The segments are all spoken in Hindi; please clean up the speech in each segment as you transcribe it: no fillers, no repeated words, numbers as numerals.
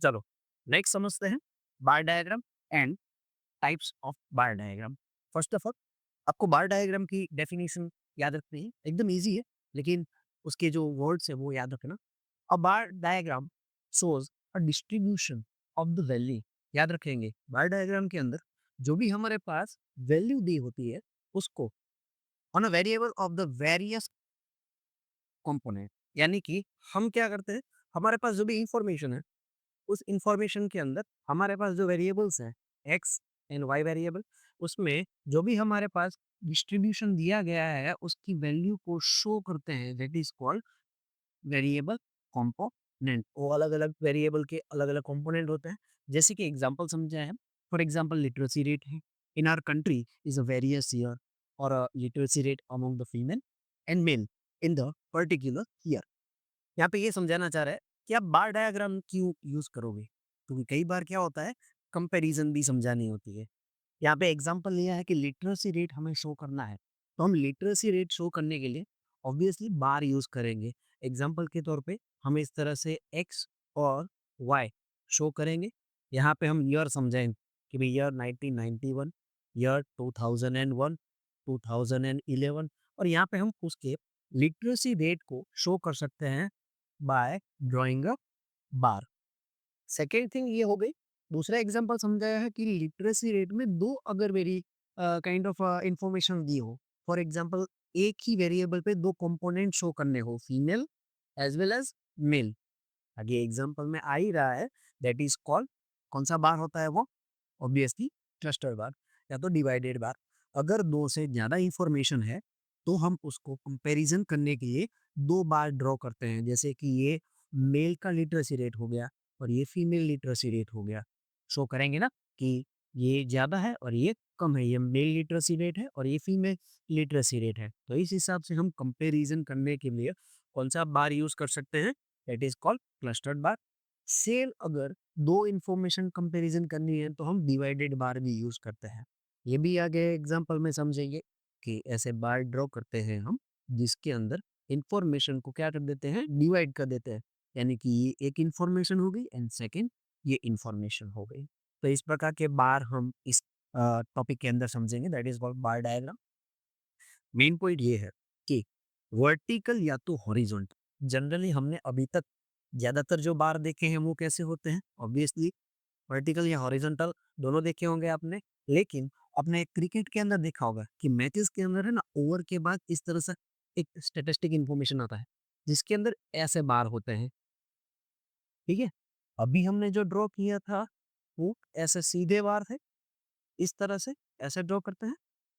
चलो नेक्स्ट समझते हैं bar diagram and types of bar diagram. First of all आपको बार डायग्राम की डेफिनेशन याद रखनी है, एकदम ईज़ी है, लेकिन उसके जो वर्ड्स हैं वो याद रखना। A bar diagram shows a distribution of the value. याद रखेंगे, बार डायग्राम के अंदर जो भी हमारे पास वैल्यू दी होती है, उसको on a variable of the various component. यानी कि हम क्या करते हैं, हमारे पास जो भी इंफॉर्मेशन है, उस इंफॉर्मेशन के अंदर हमारे पास जो वेरिएबल्स हैं, एक्स एंड वाई वेरिएबल, उसमें जो भी हमारे पास डिस्ट्रीब्यूशन दिया गया है, उसकी वैल्यू को शो करते हैं, that is called variable component. वो अलग-अलग वेरिएबल के अलग-अलग कंपोनेंट होते हैं। जैसे कि एग्जांपल समझाएँ हम, फॉर एग्जांपल लिटरेसी रेट है। In our country is a various year और literacy rate among the female and male in the particular year. यहाँ पे ये समझाना चाह रहा है कि आप बार डायग्राम क्यों यूज़ करोगे? क्योंकि कई बार क्या होता है, कंपैरिज़न भी समझानी होती है। यहाँ पे एग्जांपल लिया है कि लिटरेसी रेट हमें शो करना है, तो हम लिटरेसी रेट शो करने के लिए ऑब्वियसली बार यूज़ करेंगे। एग्जांपल के तौर पे हम इस तरह से एक्स और वाई शो करेंगे। यहाँ पे हम ईयर समझाएँगे कि भई ईयर 1991, ईयर 2001, 2011 और यहाँ पे हम उसके लिटरेसी रेट को शो कर सकते हैं by drawing a bar. Second thing ये हो गई। दूसरा एग्जांपल समझाया है कि लिटरेसी रेट में 2 अगर मेरी काइंड ऑफ इंफॉर्मेशन दी हो। फॉर एग्जांपल एक ही वेरिएबल पे 2 कंपोनेंट शो करने हो, female as well as male. आगे एग्जांपल में आ ही रहा है, दैट इज़ कॉल्ड कौन-सा बार होता है वो? ऑब्वियसली क्लस्टर बार या तो डिवाइडेड बार। अगर 2 से ज़्यादा इंफॉर्मेशन है, तो हम उसको कंपैरिज़न करने के लिए 2 बार ड्रॉ करते हैं। जैसे कि ये मेल का लिटरेसी रेट हो गया और ये फीमेल लिटरेसी रेट हो गया। शो करेंगे ना कि ये ज़्यादा है और ये कम है, ये मेल लिटरेसी रेट है और ये फीमेल लिटरेसी रेट है। तो इस हिसाब से हम कंपैरिज़न करने के लिए कौन-सा बार यूज़ कर सकते हैं? That is called clustered bar. Same अगर 2 इन्फॉर्मेशन कंपैरिज़न करनी है तो हम डिवाइडेड बार भी यूज़ करते हैं। ये भी आगे एग्ज़ाम्पल में समझेंगे कि ऐसे बार ड्रॉ करते हैं हम, जिसके अंदर इन्फॉर्मेशन को क्या कर देते हैं, डिवाइड कर देते हैं। यानी कि ये एक इन्फॉर्मेशन हो गई एंड सेकंड ये इन्फॉर्मेशन हो गई। तो इस प्रकार के बार हम इस टॉपिक के अंदर समझेंगे, that is called bar diagram. Main point ये है कि वर्टिकल या तो हॉरिजॉन्टल, जनरली हमने अभी तक ज़्यादातर जो बार देखे हैं वो कैसे होते हैं? ऑब्वियसली वर्टिकल या हॉरिजॉन्टल दोनों देखे होंगे आपने, लेकिन आपने क्रिकेट के अंदर देखा होगा कि मैचेस के अंदर है ना, ओवर के बाद इस तरह से एक स्टैटिस्टिक इन्फॉर्मेशन आता है, जिसके अंदर ऐसे बार होते हैं, ठीक है? अभी हमने जो ड्रॉ किया था, वो ऐसे सीधे बार थे, इस तरह से ऐसे ड्रॉ करते हैं,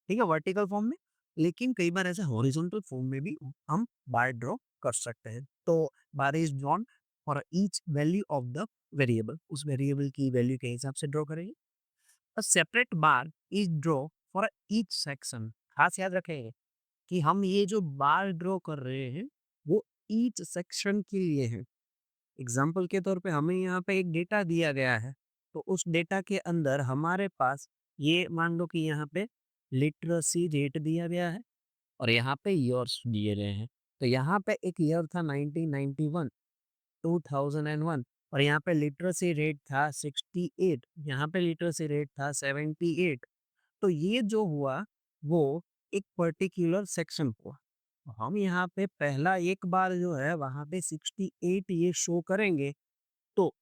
ठीक है? वर्टिकल फॉर्म में, लेकिन कई बार ऐसे हॉरिजॉन्टल फॉर्म में भी हम बार ड्रॉ कर सकते हैं। तो bar is drawn for each value of the variable, उस वेरिएबल की वैल्यू के हिसाब से ड्रॉ करेंगे। A separate bar is draw for each section. खास याद रखें कि हम ये जो बार ड्रॉ कर रहे हैं, वो ईच सेक्शन के लिए है। एग्जाम्पल के तौर पे हमें यहाँ पे एक डेटा दिया गया है, तो उस डेटा के अंदर हमारे पास ये मान लो कि यहाँ पे लिटरेसी रेट दिया गया है और यहाँ पे ईयर्स दिए गए हैं। तो यहाँ पे एक ईयर था 1991, 2001 और यहाँ पे लिटरेसी रेट था 68, यहाँ पे लिटरेसी रेट था 78। तो ये जो हुआ वो एक पर्टिकुलर सेक्शन हुआ। तो हम यहाँ पे पहला एक बार जो है वहाँ पे 68 ये शो करेंगे, तो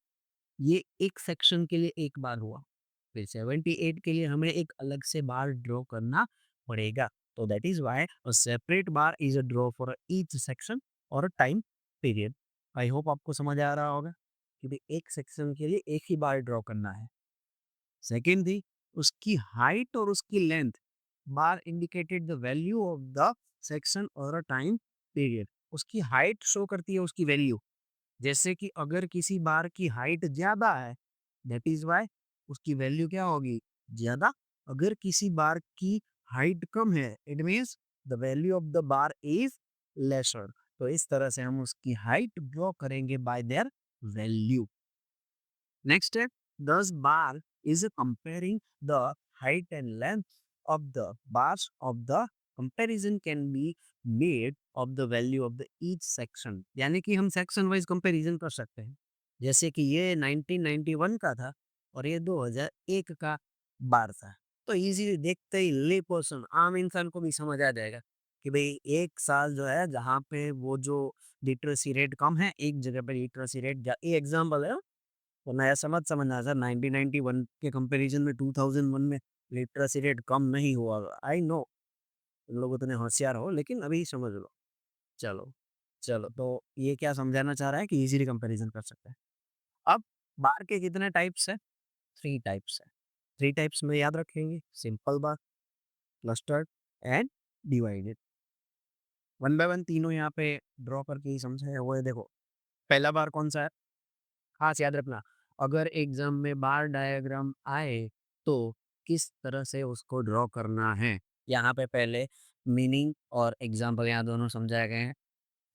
ये एक सेक्शन के लिए एक बार हुआ। फिर 78 के लिए हमें एक अलग से बार ड्रॉ करना पड़ेगा। तो that is why a separate bar is a draw for each section और a time period. I hope आपको समझ आ रहा होगा कि भई एक सेक्शन के लिए एक ही बार ड्रॉ करना है। सेकंड थी उसकी हाइट और उसकी length. Bar indicated the value of the section और अ टाइम पीरियड। उसकी हाइट शो करती है उसकी वैल्यू। जैसे कि अगर किसी बार की हाइट ज़्यादा है, दैट इज़ व्हाई उसकी वैल्यू क्या होगी? ज़्यादा। अगर किसी बार की हाइट कम है, it means the value of the bar is laser. तो इस तरह से हम उसकी हाइट ड्रॉ करेंगे bye their value. Next step, thus bar is comparing the height and length of the bars of the comparison can be made of the value of the each section। यानी कि हम सेक्शन वाइज कंपैरिजन कर सकते हैं। जैसे कि ये 1991 का था और ये 2001 का बार था। तो इज़िली देखते ही ले पर्सन आम इंसान को भी समझ आ जाएगा कि भई 1 साल जो है जहाँ पे वो जो लिटरेसी रेट कम है, एक जगह पे लिटरेसी रेट ये एग्ज़ाम्पल है, वरना ऐसा मत समझना सर 1991 के कंपैरिज़न में 2001 में लिटरेसी रेट कम नहीं हुआ। आई नो तुम लोग उतने होशियार हो लेकिन अभी समझ लो। चलो, चलो तो ये क्या समझाना चाह रहा है कि ईज़िली कंपैरिज़न कर सकते हैं। अब बार के कितने टाइप्स हैं? 3 टाइप्स हैं। 3 टाइप्स में याद रखेंगे simple bar, clustered and divided. One by one तीनों यहाँ पे ड्रॉ करके ही समझे वो है देखो। पहला बार कौन-सा है? खास याद रखना, अगर एग्ज़ाम में बार डायग्राम आए, तो किस तरह से उसको ड्रॉ करना है। यहाँ पे पहले मीनिंग और एग्ज़ाम्पल यहाँ दोनों समझाए गए हैं।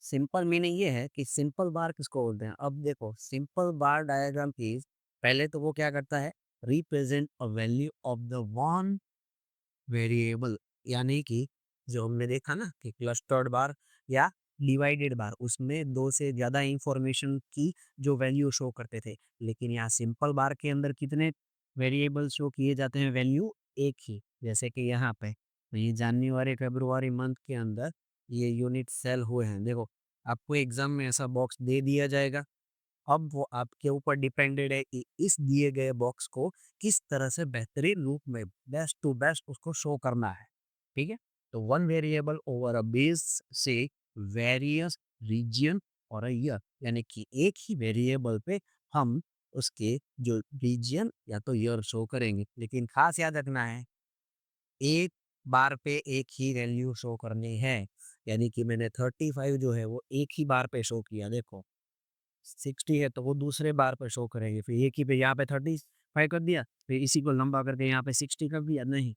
सिंपल मीनिंग ये है कि सिंपल बार किसको बोलते हैं? अब देखो सिंपल बार डायग्राम इज़ पहले तो वो क्या करता है? Represent a value of the one variable यानी कि जो हमने देखा ना कि क्लस्टर्ड बार या डिवाइडेड बार उसमें 2 से ज़्यादा इंफॉर्मेशन की जो वैल्यू शो करते थे। लेकिन यहाँ सिंपल बार के अंदर कितने वेरिएबल शो किए जाते हैं वैल्यू एक ही। जैसे कि यहाँ पे तो ये जनवरी, फ़रवरी मंथ के अंदर ये यूनिट सेल हुए हैं। देखो आपको एग्ज़ाम में ऐसा बॉक्स दे दिया जाएगा। अब वो आपके ऊपर डिपेंडेड है कि इस दिए गए बॉक्स को किस तरह से बेहतरीन रूप में बेस्ट टू बेस्ट उसको शो करना है। ठीक है? तो one variable over a base से वेरियस रीजन और अ ईयर यानी कि एक ही वेरिएबल पे हम उसके जो रीजन या तो ईयर शो करेंगे। लेकिन खास याद रखना है एक बार पे एक ही वैल्यू शो करनी है। यानी कि मैंने 35 जो है वो एक ही बार पे शो किया देखो। 60 है तो वो दूसरे बार पर शो करेंगे। फिर एक ही पे यहाँ पे 35 कर दिया, फिर इसी को लंबा करके यहाँ पे 60 कर दिया, नहीं।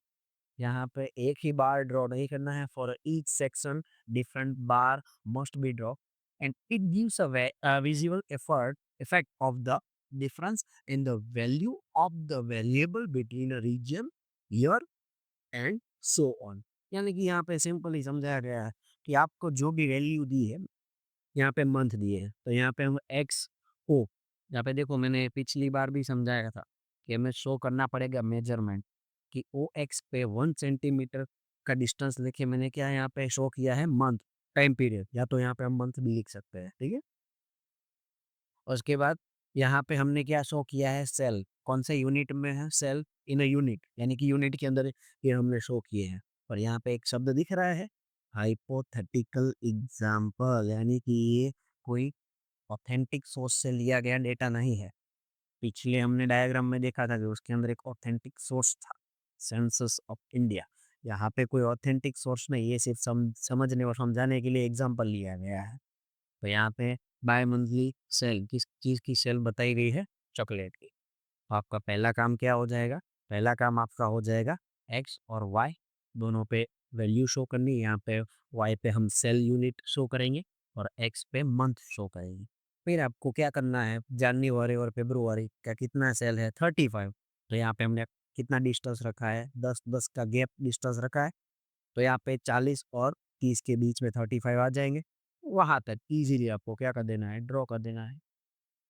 यहाँ पे एक ही बार ड्रॉ नहीं करना है for each section different bar must be draw and it gives a visible effort effect of the difference in the value of the variable between a region, year and so on. यानी कि यहाँ पे सिंपली समझाया गया है कि आपको जो भी वैल्यू दी है यहाँ पे मंथ दिए हैं, तो यहाँ पे हम एक्स ओ यहाँ पे देखो मैंने पिछली बार भी समझाया था कि हमें शो करना पड़ेगा मेजरमेंट कि ओ एक्स पे 1 सेंटीमीटर का डिस्टेंस लेके मैंने क्या यहाँ पे शो किया है मंथ टाइम पीरियड या तो यहाँ पे हम मंथ भी लिख सकते हैं, ठीक है? और उसके बाद यहाँ पे हमने क्या शो किया है सेल, कौन से यूनिट में है सेल इन अ यूनिट यानी कि यूनिट के अंदर ये हमने शो किए हैं। और यहाँ पे एक शब्द दिख रहा है हाइपोथेटिकल एग्जाम्पल यानी कि ये कोई ऑथेंटिक सोर्स से लिया गया डेटा नहीं है। पिछले हमने डायग्राम में देखा था कि उसके अंदर एक ऑथेंटिक सोर्स था, सेंसस ऑफ इंडिया। यहाँ पे कोई ऑथेंटिक सोर्स नहीं, ये सिर्फ समझने और समझाने के लिए एग्जाम्पल लिया गया है। तो यहाँ पे बाय मंथली सेल किस चीज़ की सेल बताई गई है? चॉकलेट की। तो आपका पहला काम क्या हो जाएगा? पहला काम आपका हो जाएगा एक्स और वाई दोनों पे वैल्यू शो करनी है। यहाँ पे वाई पे हम सेल यूनिट शो करेंगे और एक्स पे मंथ शो करेंगे। फिर आपको क्या करना है जनवरी और फरवरी का कितना सेल है 35। तो यहाँ पे हमने कितना डिस्टेंस रखा है 10-10 का गैप डिस्टेंस रखा है। तो यहाँ पे 40 और 30 के बीच में 35 आ जाएंगे। वहाँ तक इजीली आपको क्या कर देना है ड्रॉ कर देना है।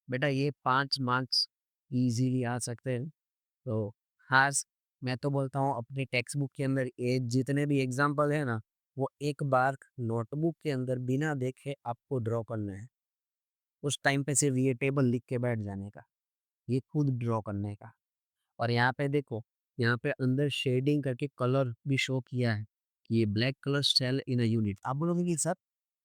बेटा ये 5 मार्क्स इजीली आ सकते हैं। तो खास मैं तो बोलता हूँ अपनी टेक्स्ट बुक के अंदर ये जितने भी एग्जाम्पल है ना वो एक बार नोटबुक के अंदर बिना देखे आपको ड्रॉ करना है। उस टाइम पे सिर्फ ये टेबल लिख के बैठ जाने का, ये खुद ड्रॉ करने का। और यहाँ पे देखो, यहाँ पे अंदर शेडिंग करके कलर भी शो किया है कि ये black colour cell in a unit. आप बोलोगे कि सर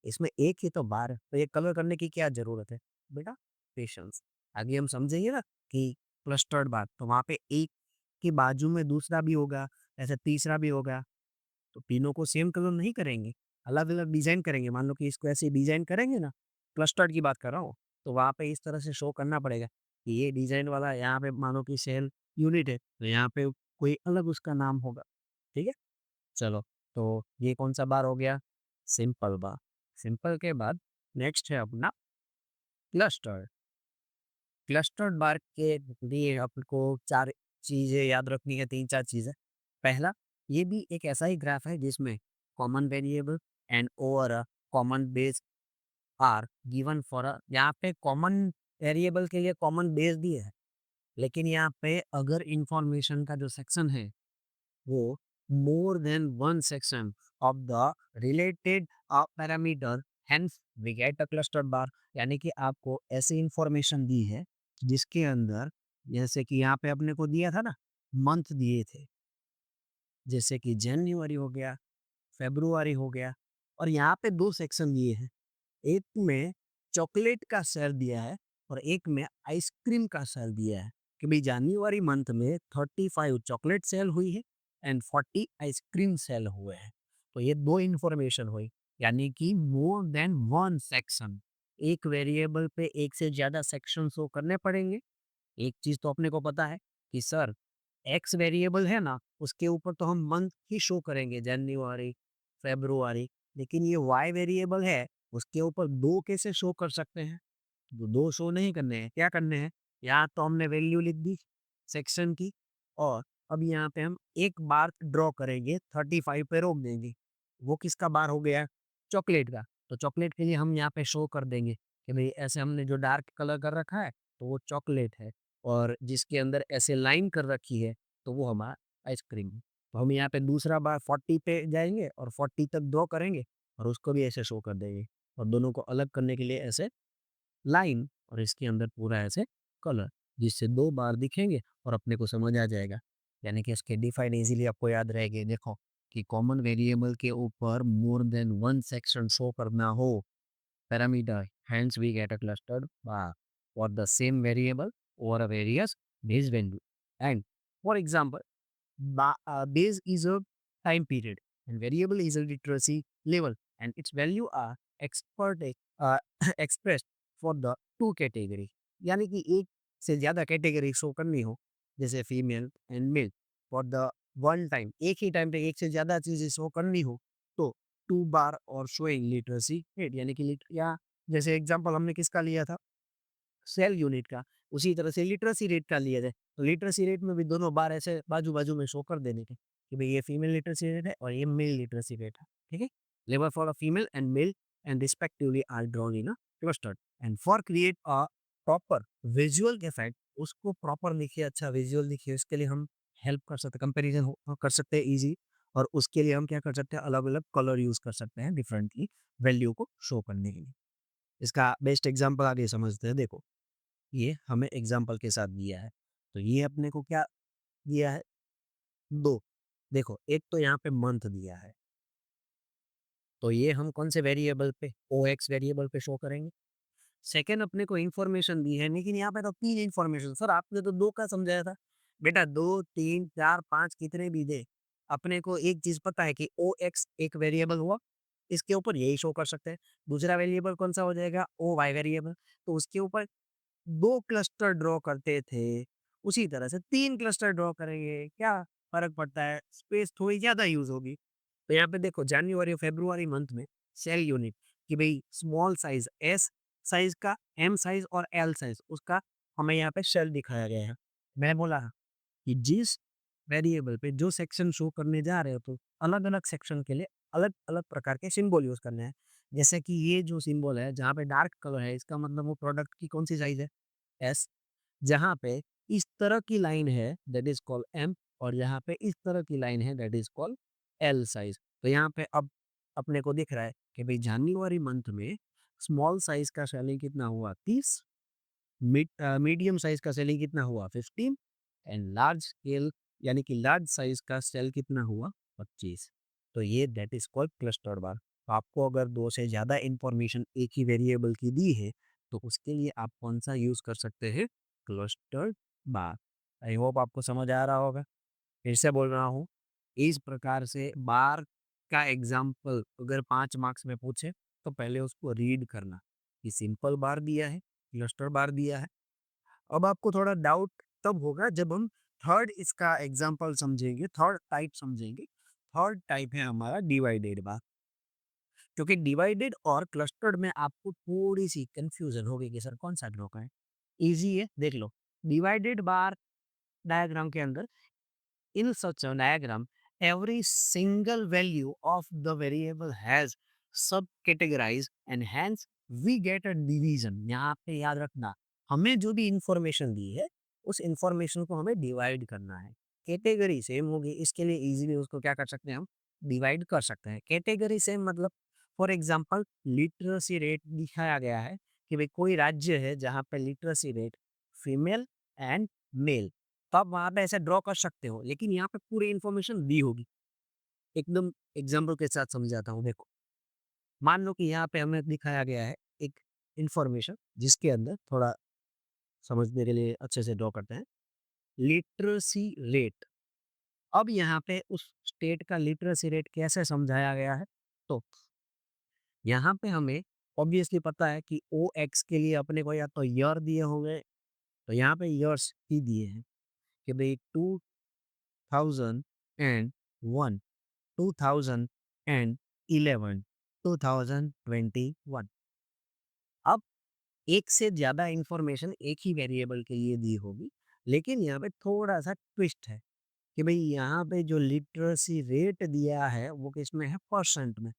इसमें एक ही तो बार है, तो ये कलर करने की क्या ज़रूरत है? बेटा पेशेंस। आगे हम समझेंगे ना कि क्लस्टर्ड बार तो वहाँ पे एक के बाजू में दूसरा भी होगा, ऐसे तीसरा भी होगा। तो तीनों को सेम कलर नहीं करेंगे, अलग-अलग डिज़ाइन करेंगे। मान लो कि इसको ऐसे डिज़ाइन करेंगे ना, क्लस्टर्ड की बात कर रहा हूँ, तो वहाँ पे इस तरह से शो करना पड़ेगा कि ये डिज़ाइन वाला यहाँ पे मानो कि सेल यूनिट है, तो यहाँ पे कोई अलग उसका नाम होगा, ठीक है? चलो, तो ये कौन-सा बार हो गया? सिंपल बार। सिंपल के बाद नेक्स्ट है अपना क्लस्टर्ड। क्लस्टर्ड बार के लिए आपको 4 चीज़ें याद रखनी है, 3-4 चीज़ें। पहला, ये भी एक ऐसा ही ग्राफ है जिसमें common variable and over a common base are given for a यहाँ पे कॉमन वेरिएबल के लिए कॉमन बेस दिए है, लेकिन यहाँ पे अगर इंफॉर्मेशन का जो सेक्शन है वो more than one section of the related parameter, hence we get a clustered bar. यानी कि आपको ऐसी इंफॉर्मेशन दी है जिसके अंदर, जैसे कि यहाँ पे अपने को दिया था ना, मंथ दिए थे, जैसे कि जनवरी हो गया, फेब्रुआरी हो गया, और यहाँ पे दो सेक्शन दिए हैं। एक में चॉकलेट का सेल दिया है और एक में आइसक्रीम का सेल दिया है कि भाई जनवरी मंथ में 35 चॉकलेट सेल हुई है एंड 40 आइसक्रीम सेल हुए हैं। तो ये दो इंफॉर्मेशन हुई, यानी कि मोर देन वन सेक्शन। एक वेरिएबल पे एक से ज्यादा सेक्शन शो करने पड़ेंगे। एक चीज तो अपने को पता है कि सर एक्स वेरिएबल है ना, उसके ऊपर तो हम मंथ ही शो करेंगे, जनवरी, फेब्रुआरी। लेकिन ये वाई वेरिएबल है, उसके ऊपर दो कैसे शो कर सकते हैं? तो दो शो नहीं करने हैं, क्या करने हैं? यहाँ तो हमने वैल्यू लिख दी सेक्शन की, और अब यहाँ पे हम एक बार ड्रॉ करेंगे, 35 पे रोक देंगे। वो किसका बार हो गया? चॉकलेट का। तो चॉकलेट के लिए हम यहाँ पे शो कर देंगे कि भाई ऐसे हमने जो डार्क कलर कर रखा है तो वो चॉकलेट है, और जिसके अंदर ऐसे लाइन कर रखी है तो वो हमारा आइसक्रीम है। तो हम यहाँ पे दूसरा बार 40 पे जाएंगे और 40 तक ड्रॉ करेंगे और उसको भी ऐसे शो कर देंगे, और दोनों को अलग करने के लिए ऐसे लाइन, और इसके अंदर पूरा ऐसे कलर, जिससे दो बार दिखेंगे और अपने को समझ आ जाएगा। यानी कि इसके डिफाइन इजीली आपको याद रहेगी। देखो कि कॉमन वेरिएबल के ऊपर मोर देन वन सेक्शन शो करना हो, parameter, hence we get a clustered bar for the same variable over a various base value. And for example, base is a time period and variable is a literacy level, and its value are uh, expressed for the two category। यानी कि एक से ज्यादा कैटेगरी शो करनी हो, जैसे female and male, for the one time, एक ही टाइम पे एक से ज्यादा चीजें शो करनी हो, तो टू बार और शोइंग लिटरेसी रेट, यानी कि या जैसे एग्जांपल हमने किसका लिया था, सेल यूनिट का, उसी तरह से लिटरेसी रेट का लिया जाए, तो लिटरेसी रेट में भी दोनों बार ऐसे बाजू-बाजू में शो कर देने के कि भई ये फीमेल लिटरेसी रेट है और ये मेल लिटरेसी रेट है, ठीक है? Level for a female and male and respectively are drawn in a cluster, and for create a proper visual effect, उसको प्रॉपर लिखिए, अच्छा विजुअल लिखिए, इसके लिए हम हेल्प कर सकते हैं, कंपैरिजन कर सकते हैं ईज़ी, और उसके लिए हम क्या कर सकते हैं, अलग-अलग कलर यूज़ कर सकते हैं डिफरेंटली वैल्यू को शो करने के लिए। इसका बेस्ट एग्जांपल आगे समझते हैं, देखो। ये हमें एग्जाम्पल के साथ दिया है। तो ये अपने को क्या दिया है? 2। देखो, एक तो यहाँ पे मंथ दिया है, तो ये हम कौन से वेरिएबल पे? ओएक्स वेरिएबल पे शो करेंगे। सेकंड, अपने को इन्फॉर्मेशन दी है, लेकिन यहाँ पे तो 3 इन्फॉर्मेशन, सर आपने तो 2 का समझाया था। बेटा 2, 3, 4, 5 कितने भी दे, अपने को एक चीज़ पता है कि ओएक्स एक वेरिएबल हुआ, इसके ऊपर यही शो कर सकते हैं। दूसरा वेरिएबल कौन-सा हो जाएगा? ओवाई वेरिएबल, तो उसके ऊपर 2 क्लस्टर ड्रॉ करते थे, उसी तरह से 3 क्लस्टर ड्रॉ करेंगे, क्या फ़र्क पड़ता है? स्पेस थोड़ी ज़्यादा यूज़ होगी। तो यहाँ पे देखो जनवरी और फरवरी मंथ में सेल यूनिट कि भई स्मॉल साइज़ एस साइज़ का, एम साइज़ और एल साइज़, उसका हमें यहाँ पे सेल दिखाया गया है। मैं बोला कि जिस वेरिएबल पे जो सेक्शन शो करने जा रहे हो, तो अलग-अलग सेक्शन के लिए अलग-अलग प्रकार के सिंबल यूज़ करने हैं। जैसे कि ये जो सिंबल है, जहाँ पे डार्क कलर है, इसका मतलब वो प्रोडक्ट की कौन-सी साइज़ है? एस। जहाँ पे इस तरह की लाइन है, दैट इज़ कॉल्ड एम, और जहाँ पे इस तरह की लाइन है, that is called L size. तो यहाँ पे अब अपने को दिख रहा है कि भई जनवरी मंथ में स्मॉल साइज़ का सेलिंग कितना हुआ? 30, मीडियम साइज़ का सेलिंग कितना हुआ? 15, एंड लार्ज स्केल यानी कि लार्ज साइज़ का सेल कितना हुआ? 25। तो ये दैट इज़ कॉल्ड क्लस्टर्ड बार। तो आपको अगर 2 से ज़्यादा इन्फॉर्मेशन एक ही वेरिएबल की दी है, तो उसके लिए आप कौन-सा यूज़ कर सकते हैं? क्लस्टर्ड बार। आई होप आपको समझ आ रहा होगा। फिर से बोल रहा हूँ, इस प्रकार से बार का एग्ज़ाम्पल अगर 5 मार्क्स में पूछे, तो पहले उसको रीड करना कि सिंपल बार दिया है, क्लस्टर बार दिया है। अब आपको थोड़ा डाउट तब होगा जब हम थर्ड इसका एग्ज़ाम्पल समझेंगे, थर्ड टाइप समझेंगे। थर्ड टाइप है हमारा डिवाइडेड बार, क्योंकि डिवाइडेड और क्लस्टर्ड में आपको थोड़ी-सी कन्फ्यूज़न होगी कि सर कौन-सा ड्रॉ करें? ईज़ी है, देख लो। डिवाइडेड बार डायग्राम के अंदर, in such a diagram, every single value of the variable has sub-categorized and hence we get a division। यहाँ पे याद रखना, हमें जो भी इन्फॉर्मेशन दी है, उस इन्फॉर्मेशन को हमें डिवाइड करना है। कैटेगरी सेम होगी, इसके लिए ईज़िली उसको क्या कर सकते हैं हम, डिवाइड कर सकते हैं। कैटेगरी सेम मतलब फॉर एग्ज़ाम्पल लिटरेसी रेट दिखाया गया है कि भई कोई राज्य है जहाँ पे literacy rate female and male, तो आप वहाँ पे ऐसे ड्रॉ कर सकते हो, लेकिन यहाँ पे पूरी इन्फॉर्मेशन दी होगी। एकदम एग्ज़ाम्पल के साथ समझाता हूँ, देखो। मान लो कि यहाँ पे हमें दिखाया गया है एक इन्फॉर्मेशन जिसके अंदर थोड़ा समझने के लिए अच्छे से ड्रॉ करते हैं। लिटरेसी रेट, अब यहाँ पे उस स्टेट का लिटरेसी रेट कैसे समझाया गया है? तो यहाँ पे हमें ऑब्वियसली पता है कि ओएक्स के लिए अपने को या तो ईयर दिए होंगे, तो यहाँ पे ईयर्स ही दिए हैं कि भई 2001, 2011, 2021। अब एक से ज़्यादा इन्फॉर्मेशन एक ही वेरिएबल के लिए दी होगी, लेकिन यहाँ पे थोड़ा-सा ट्विस्ट है कि भई यहाँ पे जो लिटरेसी रेट दिया है, वो किसमें है? परसेंट में।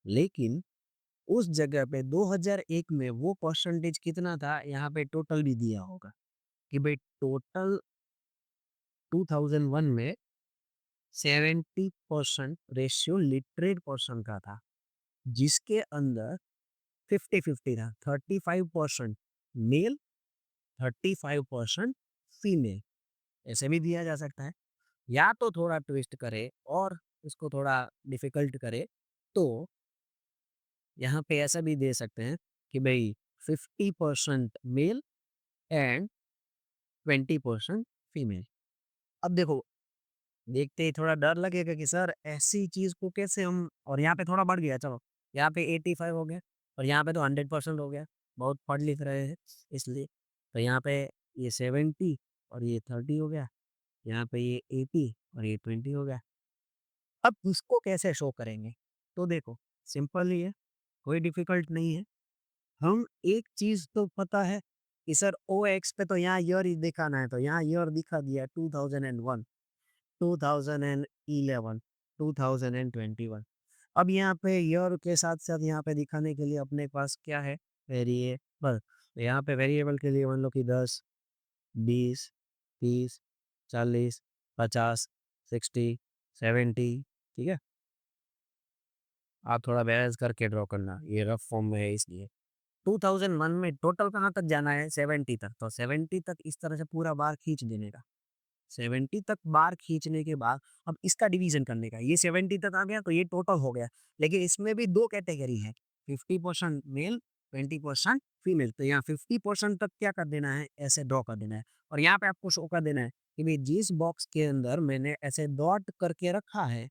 लेकिन उस जगह पे 2001 में वो परसेंटेज कितना था, यहाँ पे टोटल भी दिया होगा कि भई टोटल 2001 में 70% रेशियो लिटरेट पर्सन का था, जिसके अंदर 50-50 था, 35% मेल, 35% फीमेल, ऐसे भी दिया जा सकता है। या तो थोड़ा ट्विस्ट करे और इसको थोड़ा डिफिकल्ट करे, तो यहाँ पे ऐसा भी दे सकते हैं कि भई 50% मेल एंड 20% फीमेल। अब देखो, देखते ही थोड़ा डर लगेगा कि सर ऐसी चीज़ को कैसे हम, और यहाँ पे थोड़ा बढ़ गया चलो, यहाँ पे 85 हो गया और यहाँ पे तो 100% हो गया, बहुत पढ़ लिख रहे हैं इसलिए। तो यहाँ पे ये 70 और ये 30 हो गया, यहाँ पे ये 80 और ये 20 हो गया। अब इसको कैसे शो करेंगे? तो देखो, सिंपल ही है, कोई डिफिकल्ट नहीं है। हम एक चीज़ तो पता है कि सर ओएक्स पे तो यहाँ ईयर ही दिखाना है, तो यहाँ ईयर दिखा दिया 2001, 2011, 2021। अब यहाँ पे ईयर के साथ-साथ यहाँ पे दिखाने के लिए अपने पास क्या है? वेरिएबल। तो यहाँ पे वेरिएबल के लिए मान लो कि 10, 20, 30, 40, 50, 60, 70, ठीक है? आप थोड़ा बैलेंस करके ड्रॉ करना, ये रफ फॉर्म में है इसलिए। 2001 में टोटल कहाँ तक जाना है? 70 तक, तो 70 तक इस तरह से पूरा बार खींच देने का। 70 तक बार खींचने के बाद अब इसका डिवीज़न करने का, ये 70 तक आ गया तो ये टोटल हो गया। लेकिन इसमें भी 2 कैटेगरी है, 50% मेल, 20% फीमेल। तो यहाँ 50% तक क्या कर देना है? ऐसे ड्रॉ कर देना है और यहाँ पे आपको शो कर देना है कि भई जिस बॉक्स के अंदर मैंने ऐसे डॉट करके रखा है,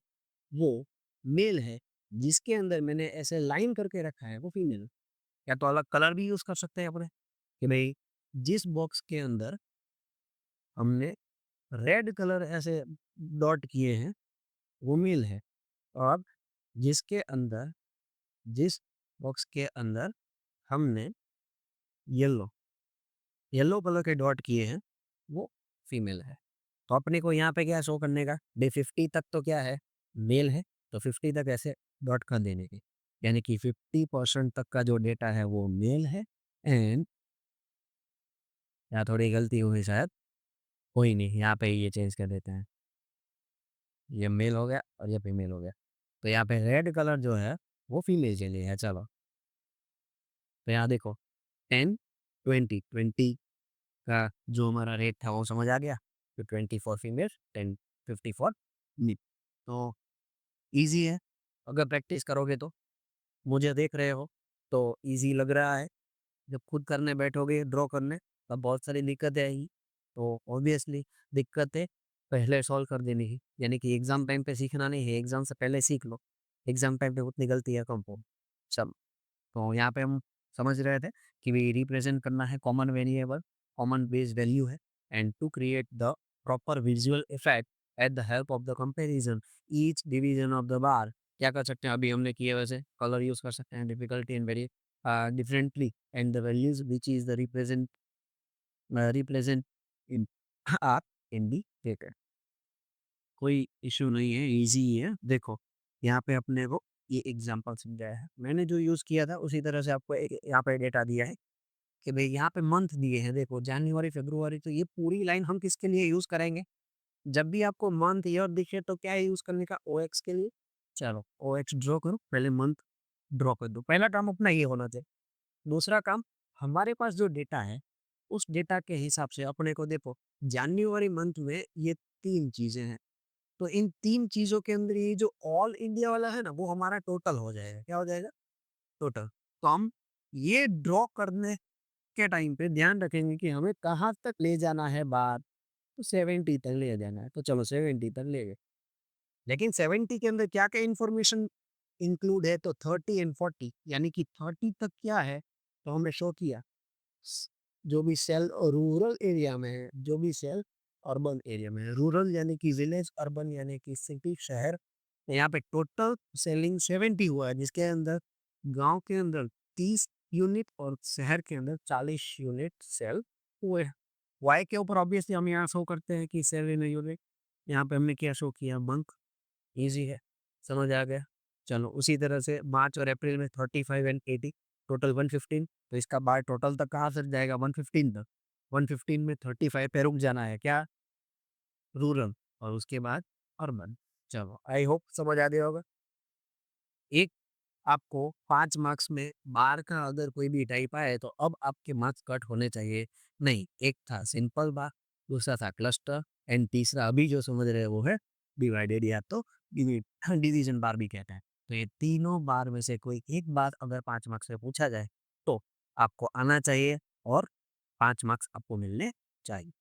वो मेल है, जिसके अंदर मैंने ऐसे लाइन करके रखा है, वो फीमेल। या तो अलग कलर भी यूज़ कर सकते हैं अपने कि भई जिस बॉक्स के अंदर हमने रेड कलर ऐसे डॉट किए हैं, वो मेल है और जिसके अंदर जिस बॉक्स के अंदर हमने येलो येलो कलर के डॉट किए हैं, वो फीमेल है। तो अपने को यहाँ पे क्या शो करने का, डे 50 तक तो क्या है? मेल है, तो 50 तक ऐसे डॉट कर देने के। यानी कि 50% तक का जो डेटा है वो मेल है एंड यहाँ थोड़ी गलती हुई शायद, कोई नहीं, यहाँ पे ये चेंज कर देते हैं। ये मेल हो गया और ये फीमेल हो गया। तो यहाँ पे रेड कलर जो है वो फीमेल के लिए है, चलो। तो यहाँ देखो 10, 20, 20 का जो हमारा रेट था वो समझ आ गया। तो 20 फॉर फीमेल, 10, 50 फॉर मेल। तो ईज़ी है, अगर प्रैक्टिस करोगे तो। मुझे देख रहे हो तो ईज़ी लग रहा है। जब खुद करने बैठोगे ड्रॉ करने तब बहुत सारी दिक्कतें आएगी। तो ऑब्वियसली दिक्कतें पहले सॉल्व कर देनी है। यानी कि एग्ज़ाम टाइम पे सीखना नहीं है, एग्ज़ाम से पहले सीख लो। एग्ज़ाम टाइम पे उतनी गलतियाँ कम हो। चलो, तो यहाँ पे हम समझ रहे थे कि भई रिप्रेज़ेंट करना है common variable, common base value है and to create the proper visual effect at the help of the comparison each division of the bar, क्या कर सकते हैं? अभी हमने किए वैसे कलर यूज़ कर सकते हैं, difficulty and very differently and the values which is the represent in are indicated। कोई इश्यू नहीं है, ईज़ी ही है। देखो, यहाँ पे अपने को ये एग्ज़ाम्पल समझाया है। मैंने जो यूज़ किया था उसी तरह से आपको यहाँ पे डेटा दिया है। कि भई यहाँ पे मंथ दिए हैं देखो जनवरी, फ़रवरी तो ये पूरी लाइन हम किसके लिए यूज़ करेंगे? जब भी आपको मंथ, ईयर दिखे तो क्या यूज़ करने का? ओएक्स के लिए। चलो ओएक्स ड्रॉ करो, पहले मंथ ड्रॉ कर दो। पहला काम अपना ये होना चाहिए। दूसरा काम, हमारे पास जो डेटा है, उस डेटा के हिसाब से अपने को देखो जनवरी मंथ में ये 3 चीज़ें हैं। तो इन 3 चीज़ों के अंदर ये जो ऑल इंडिया वाला है ना, वो हमारा टोटल हो जाएगा। क्या हो जाएगा? टोटल। तो हम ये ड्रॉ करने के टाइम पे ध्यान रखेंगे कि हमें कहाँ तक ले जाना है बात, तो 70 तक ले जाना है। तो चलो 70 तक ले गए। लेकिन 70 के अंदर क्या-क्या इन्फॉर्मेशन इंक्लूड है? तो 30 एंड 40 यानी कि 30 तक क्या है? तो हमने शो किया। स जो भी सेल रूरल एरिया में है, जो भी सेल अर्बन एरिया में है। रूरल यानी कि विलेज, अर्बन यानी कि सिटी, शहर। यहाँ पे टोटल सेलिंग 70 हुआ है, जिसके अंदर गाँव के अंदर 30 यूनिट और शहर के अंदर 40 यूनिट सेल हुए हैं। वाई के ऊपर ऑब्वियसली हम यहाँ शो करते हैं कि सेल इन यूनिट। यहाँ पे हमने क्या शो किया? मंथ। ईज़ी है, समझ आ गया? चलो उसी तरह से मार्च और अप्रैल में 35 एंड 80 टोटल 115 तो इसका बार टोटल तक कहाँ तक जाएगा? 115 तक। 115 में 35 पे रुक जाना है, क्या? रूरल और उसके बाद अर्बन। चलो आई होप समझ आ गया होगा। एक आपको 5 मार्क्स में बार का अगर कोई भी टाइप आए तो अब आपके मार्क्स कट होने चाहिए नहीं। एक था सिंपल बार, दूसरा था क्लस्टर एंड तीसरा अभी जो समझ रहे हैं वो है डिवाइडेड या तो डिवीजन बार भी कहते हैं। तो ये तीनों बार में से कोई एक बार अगर 5 मार्क्स में पूछा जाए तो आपको आना चाहिए और 5 मार्क्स आपको मिलने चाहिए।